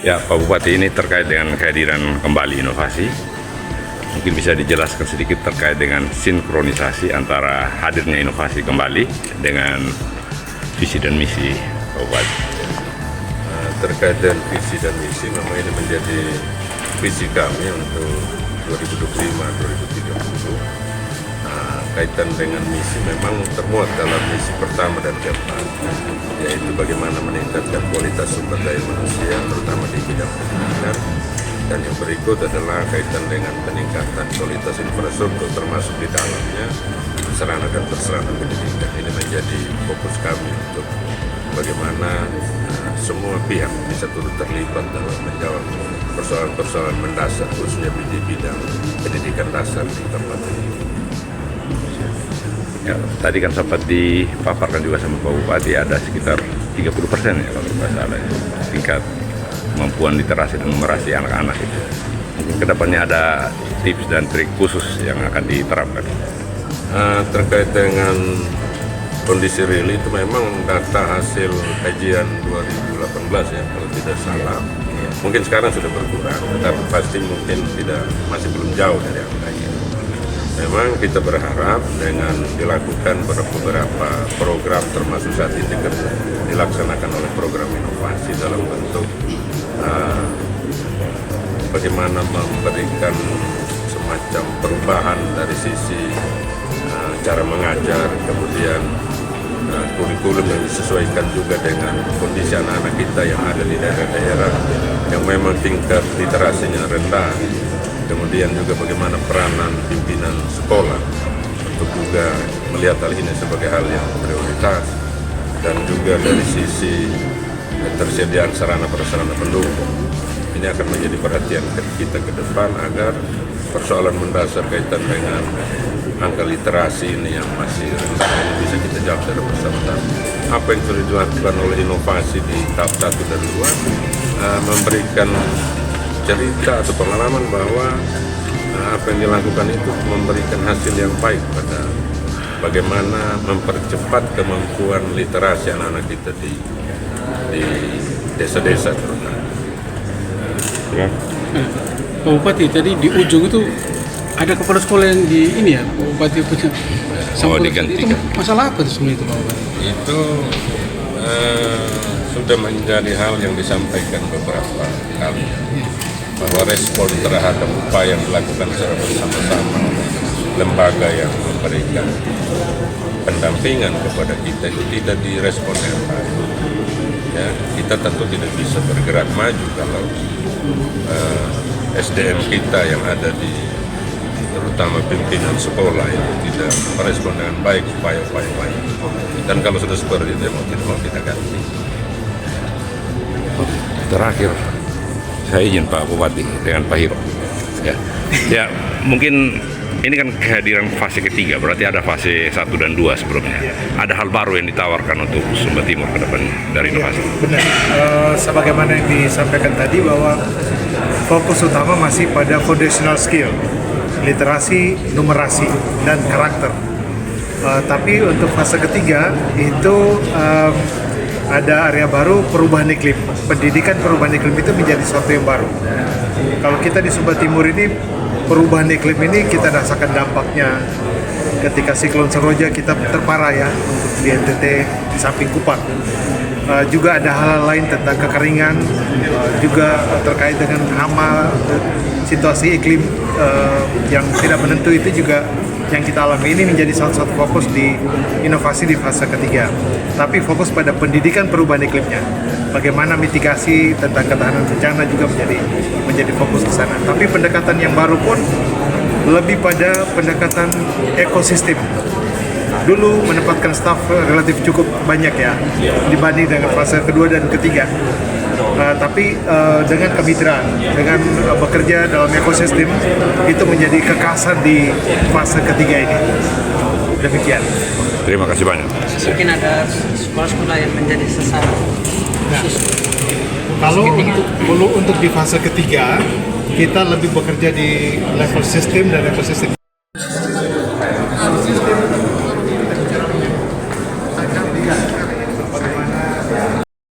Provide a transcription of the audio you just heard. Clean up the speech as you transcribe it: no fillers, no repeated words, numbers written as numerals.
Ya, Pak Bupati, ini terkait dengan kehadiran kembali inovasi. Mungkin bisa dijelaskan sedikit terkait dengan sinkronisasi antara hadirnya inovasi kembali dengan visi dan misi Pak Bupati. Terkait dengan visi dan misi, memang ini menjadi visi kami untuk 2025-2030. Kaitan dengan misi memang termuat dalam misi pertama dan keempat, yaitu bagaimana meningkatkan kualitas sumber daya manusia, terutama di bidang pendidikan. Dan yang berikut adalah kaitan dengan peningkatan kualitas infrastruktur, termasuk di dalamnya sarana dan prasarana pendidikan. Ini menjadi fokus kami untuk bagaimana semua pihak bisa turut terlibat dalam menjawab persoalan-persoalan mendasar, khususnya di bidang pendidikan dasar di tempat ini. Ya, tadi kan sempat dipaparkan juga sama Pak Bupati, ada sekitar 30% ya kalau tidak salah itu tingkat kemampuan literasi dan numerasi anak-anak itu. Mungkin kedepannya ada tips dan trik khusus yang akan diterapkan. Terkait dengan kondisi real itu memang data hasil kajian 2018 ya kalau tidak salah. Mungkin sekarang sudah berkurang, tetapi pasti mungkin masih belum jauh dari angkanya. Memang kita berharap dengan dilakukan beberapa program, termasuk saat ini dilaksanakan oleh program inovasi dalam bentuk bagaimana memberikan semacam perubahan dari sisi cara mengajar, kemudian kurikulum yang disesuaikan juga dengan kondisi anak-anak kita yang ada di daerah-daerah yang memang tingkat literasinya rendah. Kemudian juga bagaimana peranan pimpinan sekolah untuk juga melihat hal ini sebagai hal yang prioritas, dan juga dari sisi ketersediaan sarana prasarana pendukung. Ini akan menjadi perhatian kita ke depan agar persoalan mendasar kaitan dengan angka literasi ini yang masih rendah ini bisa kita jawab secara bersama-sama. Apa yang sudah dilakukan oleh inovasi di tahap 1 dan 2 memberikan cerita atau pengalaman bahwa apa yang dilakukan itu memberikan hasil yang baik pada bagaimana mempercepat kemampuan literasi anak-anak kita di desa-desa terutama. Ya. Pak Bupati, tadi di ujung itu ada kepala sekolah yang di ini ya, Pak Bupati punya. Digantikan. Itu masalah apa sebenarnya itu Pak Bupati? Itu sudah menjadi hal yang disampaikan beberapa kali. Bahwa respon terhadap upaya yang dilakukan secara bersama-sama lembaga yang memberikan pendampingan kepada kita itu tidak direspon dengan baik. Ya, kita tentu tidak bisa bergerak maju kalau SDM kita yang ada di terutama pimpinan sekolah itu tidak merespon dengan baik upaya-upaya baik. Dan kalau sudah seperti itu mau tidak mau kita ganti. Terakhir, saya izin Pak Bupati dengan Pak Hiro. Ya, mungkin ini kan kehadiran fase ketiga, berarti ada fase 1 dan 2 sebelumnya. Ada hal baru yang ditawarkan untuk Sumba Timur ke depan dari inovasi. Benar, sebagaimana yang disampaikan tadi bahwa fokus utama masih pada foundational skill, literasi, numerasi, dan karakter. Tapi untuk fase ketiga itu ada area baru, perubahan iklim. Pendidikan perubahan iklim itu menjadi sesuatu yang baru. Kalau kita di Sumba Timur ini, perubahan iklim ini kita rasakan dampaknya ketika siklon Seroja kita terparah ya untuk di NTT di samping Kupang. Juga ada hal lain tentang kekeringan, juga terkait dengan hama, situasi iklim yang tidak menentu itu juga yang kita alami. Ini menjadi salah satu fokus di inovasi di fase ketiga. Tapi fokus pada pendidikan perubahan iklimnya. Bagaimana mitigasi tentang ketahanan bencana juga menjadi fokus di sana. Tapi pendekatan yang baru pun lebih pada pendekatan ekosistem. Dulu menempatkan staf relatif cukup banyak ya dibanding dengan fase kedua dan ketiga. Tapi dengan kemitraan, dengan bekerja dalam ekosistem itu menjadi kekhasan di fase ketiga ini. Demikian. Terima kasih banyak. Mungkin ada sekolah-sekolah yang menjadi sasaran. Kalau untuk di fase ketiga kita lebih bekerja di level sistem dan ekosistem.